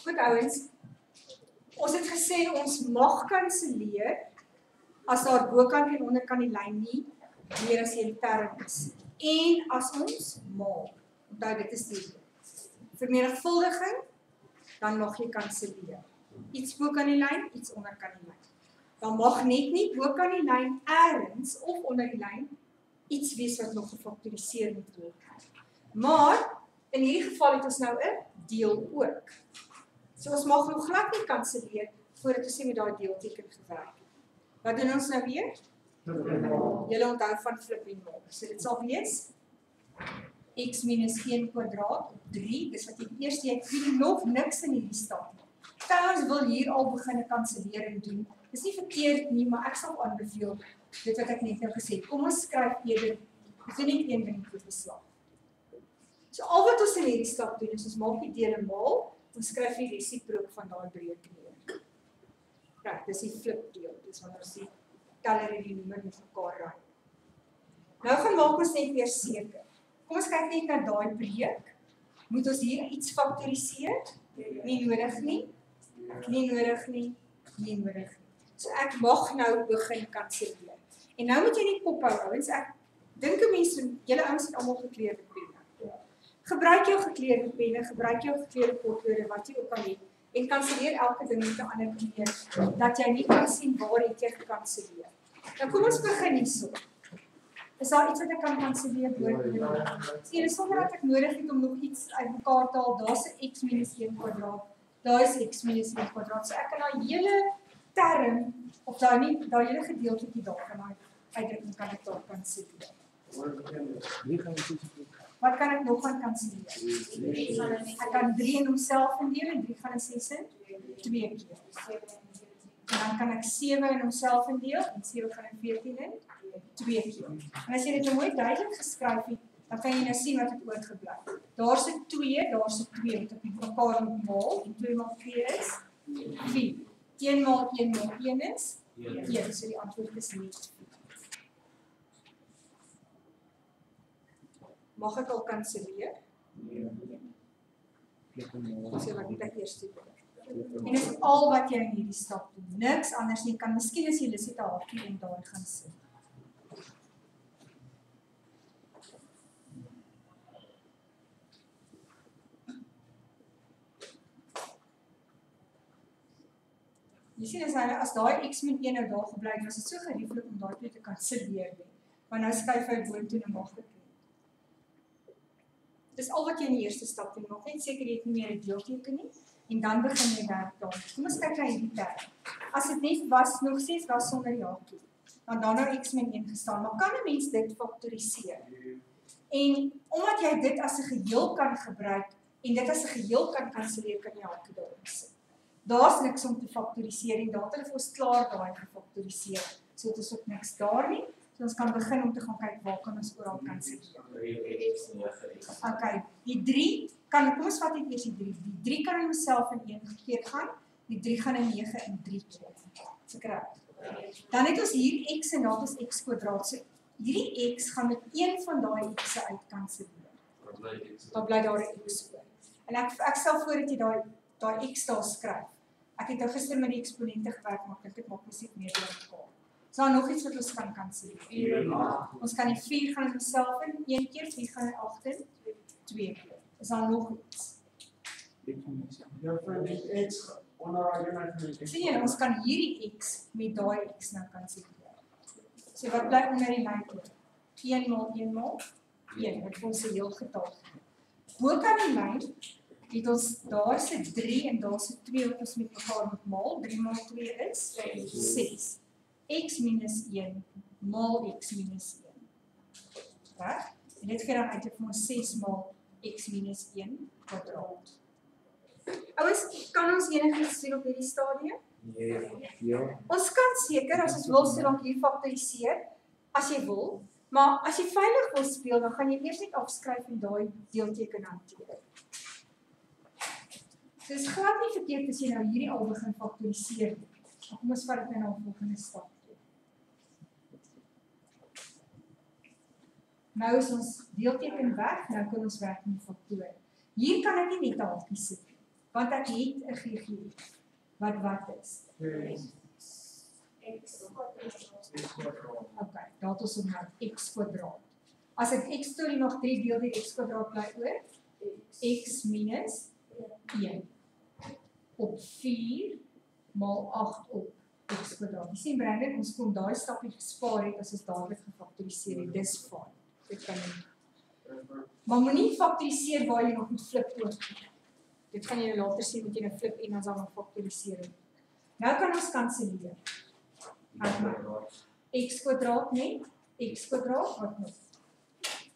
Goed ouens, ons het gesê ons mag kanselleer as daar bokant en onderkant die lyn nie meer as die term is. En as ons maal, onthou dit is die vermenigvuldiging, dan mag jy kanselleer. Iets bokant die lyn, iets onderkant die lyn. Dan mag net nie bokant die lyn ergens of onder die lyn iets wees wat nog gefaktoriseer moet word. Maar in hierdie geval het ons nou 'n deel ook. So ons mag nog glad nie kanselleer voordat ons met daai deelteken gebruik. Wat doen ons nou weer? Julle onthou van flip en maal. So dit sal wees x minus 1 kwadraat op 3, dis wat jy eers jy het nog niks in hierdie stap nie. Ons wil hier al begin 'n kansellering doen. Dis nie verkeerd nie, maar ek sal aanbeveel dit wat ek net nou gesê het. Kom ons skryf eerder, ons doen net een ding voor verslag. So al wat ons in hierdie stap doen is ons maak die dele maal, ons skryf die resiprook van daai breuk neer. Reg, dis die flip deel. Dis wanneer ons die teller en die noemer met mekaar ry. Nou gaan maak ons net weer seker. Kom ons kyk net na daai breuk. Moet ons hier iets faktoriseer? Nie nodig nie. Nie nodig nie. Nie nodig nie. So ek mag nou begin kanselleer. En nou moet jy net ophou ouens. Ek dink 'n mens, julle ouens het almal gekleurde penne. Gebruik jou gekleurde penne, gebruik jou gekleurde potloode wat jy ook al het en kanselleer elke ding met 'n ander kleur dat jy nie kan sien waar jy gekanselleer. Nou kom ons begin hierso. Is daar iets wat ek kan kanselleer boor? Sien, sonder dat ek nodig het om nog iets uit mekaar te haal, daar's 'n x minus 1 kwadraat. Daar is x minus 1 kwadraat. So ek kan daai hele term of daai hele gedeeltjie daarvan daai uitdrukking kan ek daar kanselleer. Wat kan ek nog gaan kanselleer? Ek kan 3 in homself indeel en 3 gaan in 6 in 2 keer. En dan kan ek 7 in homself indeel en 7 gaan in 14 in 2 keer. En as jy dit mooi duidelik geskryf het, dan kan jy nou sien wat het oorgebly. Daar's 'n 2, daar's 'n 2 wat op mekaar moet maal. En 2 maal 2 is 4. 1 maal 1 maal 1 is 1. So die antwoord is net 4. Mag ek al kanselleer? Nee. So wat moet ek eers doen? En dis al wat jy in hierdie stap doen. Niks anders nie. Kan miskien as jy lus het 'n hakie en daar gaan sit. Jy sien as daai x min 1 nou daar gebly het, was dit so gerieflik om daai twee te kanselleer nie. Want nou skuif hy boontoe en mag dit. Dis al wat jy in die eerste stap doen. Nog net seker jy het nie meer 'n deelteken nie en dan begin jy werk daar. Kom ons kyk na hierdie term. As dit net was nog 6 was sonder die hakie, dan nou x min 1 gestaan, maar kan 'n mens dit faktoriseer? En omdat jy dit as 'n geheel kan gebruik en dit as 'n geheel kan kanselleer, kan jy hakie daarin sit. Daar's niks om te faktoriseer en daar het hulle vir ons klaar daai gefaktoriseer. So dit is ook niks daar nie. So ons kan begin om te gaan kyk waar kan ons oral kanselleer. Okay, die 3 kan, kom ons vat net eers die 3. Die 3 kan in homself in 1 keer gaan, die 3 gaan in 9 in 3 keer. So kry. Dan het ons hier x en daar is x kwadraat. So hierdie x gaan met een van daai x'e uit kanselleer. Dan bly daar 'n x oor. En ek stel voor dat jy daai x daar skryf. Ek het nou gister met die eksponente gewerk, maar ek maak musiek meer deur mekaar. Is daar nog iets wat ons kan kanselleer? Ons kan die 4 gaan in homself in 1 keer, 4 gaan in 8 in 2 keer. Is daar nog iets? Sien jy, ons kan hierdie x met daai x nou kanselleer. So wat bly onder die lyn oor? 1 maal 1 maal 1, wat vir ons 'n heel getal. Bokant die lyn het ons daar se 3 en daar se 2 wat ons met mekaar moet maal. 3 maal 2 is 6. X minus 1 maal x minus 1. Reg? En dit gee dan eintlik vir ons 6 maal x minus 1 kwadraat. Ouens, kan ons enigiets sien op hierdie stadium? Ja. Ons kan seker, as ons wil, dalk hier faktoriseer, as jy wil. Maar as jy veilig wil speel, dan gaan jy eers net afskryf en daai deelteken hanteer. So is glad nie verkeerd as jy nou hierdie al begin faktoriseer. Kom ons vat dit nou na 'n volgende stap toe. Nou is ons deelteken weg, nou kan ons werk met faktore. Hier kan ek nie net 'n hakie sit nie. Want ek het 'n GGF. Wat is? Ok, daar het ons nou x kwadraat. As ek x toe die nog 3 deel die x kwadraat bly oor, x minus 1 op 4 maal 8 op x kwadraat. Jy sien Brandon, ons kon daai stapie gespaar het as ons dadelik gefaktoriseer het. Dis fyn. Dit kan nie. Maar moenie faktoriseer waar jy nog moet flip ook. Dit gaan jy later sien met jy 'n flip en dan sal ons faktoriseer. Nou kan ons kanselleer. X kwadraat net, x kwadraat wat nog?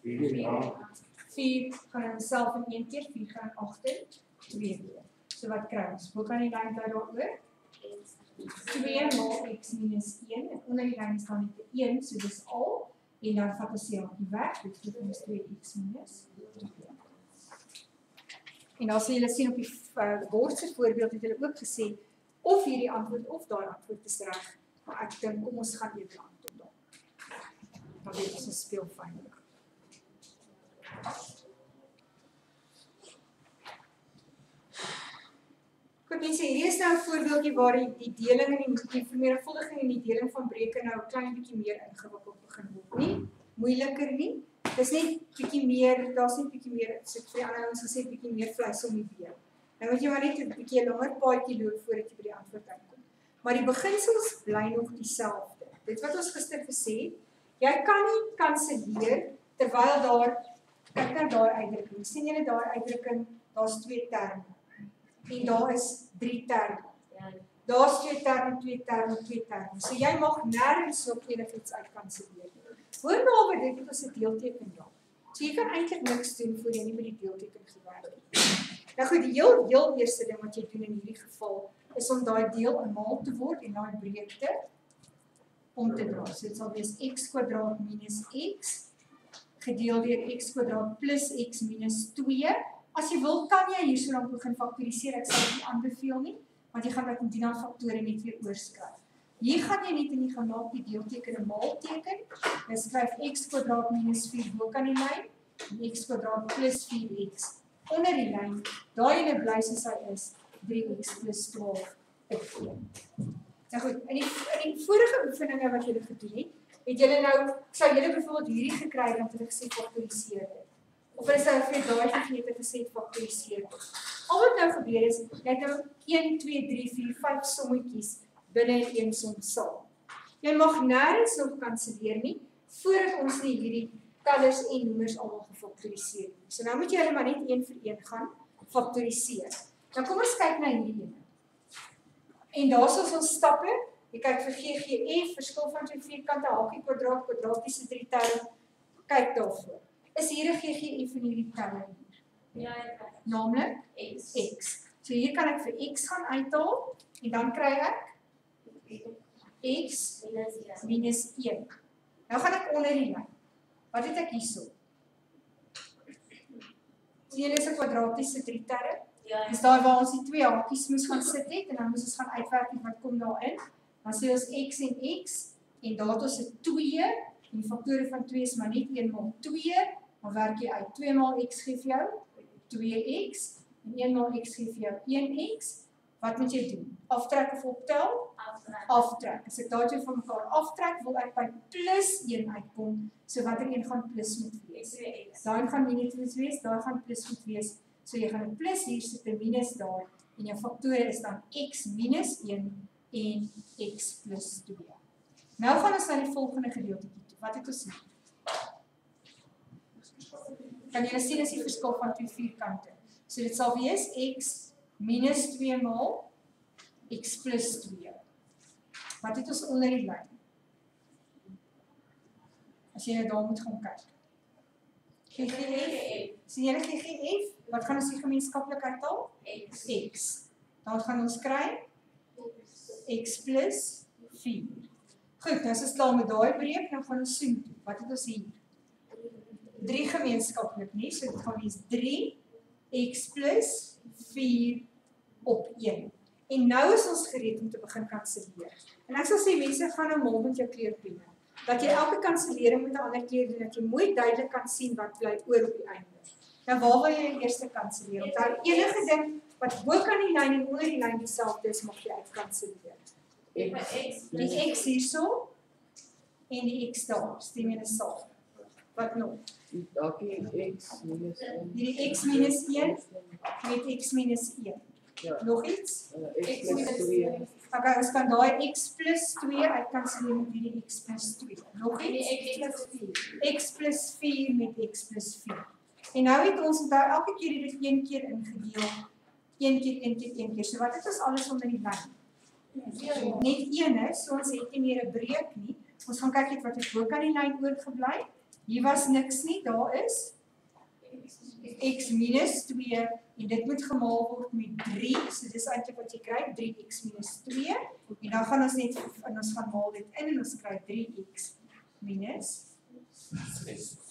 4 gaan ons self in 1 keer, 4 gaan agter, 2 keer. So wat kry ons? Hoe kan die lyn bly daaroor? 2 maal x minus 1, en onder die lyn staan net 1, so dis al, en dan vat ons die hakie weg, dit gee ons 2x minus 2. En dan sal julle sien op die bordse voorbeeld het hulle ook gesê, of hierdie antwoord of daai antwoord is reg, maar ek dink kom ons gaan eerder aan tot daar. Dan weet ons speel fyn. Goed mense, hierdie is nou 'n voorbeeldjie waar die deling en die vermenigvuldiging en die deling van breuke nou 'n klein bietjie meer ingewikkeld begin word. Nie moeiliker nie. Dis net bietjie meer, daar's net bietjie meer, so vir die ander ons gesê bietjie meer vleis om die been. Nou moet jy maar net 'n bietjie langer paadjie loop voordat jy by die antwoord uitkom. Maar die beginsels bly nog dieselfde. Dit wat ons gister gesê het, jy kan nie kanselleer terwyl daar, kyk na daai uitdrukking. Sien julle daai uitdrukking, daar's 2 terme. En daar is 3 terme. Daar's 2 terme, 2 terme, 2 terme. So jy mag nêrens op enigiets uitkanselleer. Hoor nou wat dit is 'n deelteken ja. So jy kan eintlik niks doen voor jy nie met die deelteken gewerk het. Nou goed, die heel eerste ding wat jy doen in hierdie geval is om daai deel 'n maal te word en daai breedte om te dra. So dit sal wees x kwadraat minus x gedeel deur x kwadraat plus x minus 2. As jy wil, kan jy hierso dan begin faktoriseer. Ek sal dit nie aanbeveel nie, want jy gaan met die dan faktore net weer oorskryf. Hier gaan jy net in die gemaak die deelteken 'n maal teken. Jy skryf x kwadraat minus 4 bo kan die lyn en x kwadraat plus 4x onder die lyn. Daai ene bly soos hy is, 3x plus 12 op 1. Nou goed, in die vorige oefeninge wat julle gedoen het julle nou, sou julle byvoorbeeld hierdie gekry het, want hulle gesê faktoriseer dit. Of hulle sou vir daai gegee het gesê faktoriseer dit. Al wat nou gebeur is, jy het nou 1, 2, 3, 4, 5 sommetjies binne in een som saam. Jy mag nêrens nog kanselleer nie, voordat ons nie hierdie tellers en noemers almal gefaktoriseer het. So nou moet jy hulle maar net een vir een gaan faktoriseer. Dan kom ons kyk na hierdie ene. En daar is ons stappe. Jy kyk vir GGF, verskil van 2 vierkante, hakie kwadraat, kwadratiese 3 terme. Kyk daarvoor. Is hier 'n GGF in hierdie terme hier? Ja, Naamlik x. So hier kan ek vir x gaan uithaal en dan kry ek x minus 1. Nou gaan ek onder die lyn. Wat het ek hierso? Sien julle is 'n kwadratiese 3 terme? Ja. Dis daai waar ons die 2 hakies moes gaan sit het en dan moes ons gaan uitwerk wat kom daarin. Dan sê ons x en x en daar het ons 'n 2 en die faktore van 2 is maar net 1 maal 2. Dan werk jy uit 2 maal x gee vir jou 2x en 1 maal x gee vir jou 1x. Wat moet jy doen? Aftrek of optel? Aftrek. As ek daai twee van mekaar aftrek, wil ek by plus 1 uitkom. So watter een gaan plus moet wees? Daai gaan minus moet wees, daai gaan plus moet wees. So jy gaan 'n plus hier sit 'n minus daar en jou faktore is dan x minus 1 en x plus 2. Nou gaan ons na die volgende gedeeltetjie toe. Wat het ons hier? Kan jy sien as die verskil van 2 vierkante. So dit sal wees x minus 2 maal x plus 2. Wat het ons onder die lyn? As jy nou daar moet gaan kyk. GGF. Sien jy GGF? Wat gaan ons die gemeenskaplik uithaal? X. Dan gaan ons kry x plus 4. Goed, nou as ons klaar met daai breek, dan gaan ons soen toe. Wat het ons hier? 3 gemeenskaplik nie, so dit gaan wees 3x plus 4 op 1. En nou is ons gereed om te begin kanselleer. En ek sal sê mense gaan nou mal met jou kleurpenne. Dat jy elke kansellering met 'n ander kleur doen, dat jy mooi duidelik kan sien wat bly oor op die einde. Nou waar wil jy eers kanselleer? Onthou enige ding wat bo kan die lyn en onder die lyn dieselfde is, mag jy uitkanselleer. Die x hierso en die x daar, stem julle saam. Wat nog? Hierdie x minus 1. Hierdie x minus 1 met x minus 1. Ja. Nog iets? X plus 2. Okay, ons kan daai x plus 2 uitkanselleer met hierdie x plus 2. Nog iets? X plus 4 met x plus 4. En nou het ons onthou elke keer hier dit een keer ingedeel. Een keer. So wat het ons alles onder die lyn? Net een is, so ons het nie meer 'n breek nie. Ons gaan kyk net wat het bo kan die lyn oorgebly. Hier was niks nie, daar is x minus 2 en dit moet gemaal word met 3. So dis eintlik wat jy kry, 3x minus 2. En dan gaan ons net en ons gaan maal dit in en ons kry 3x minus 6.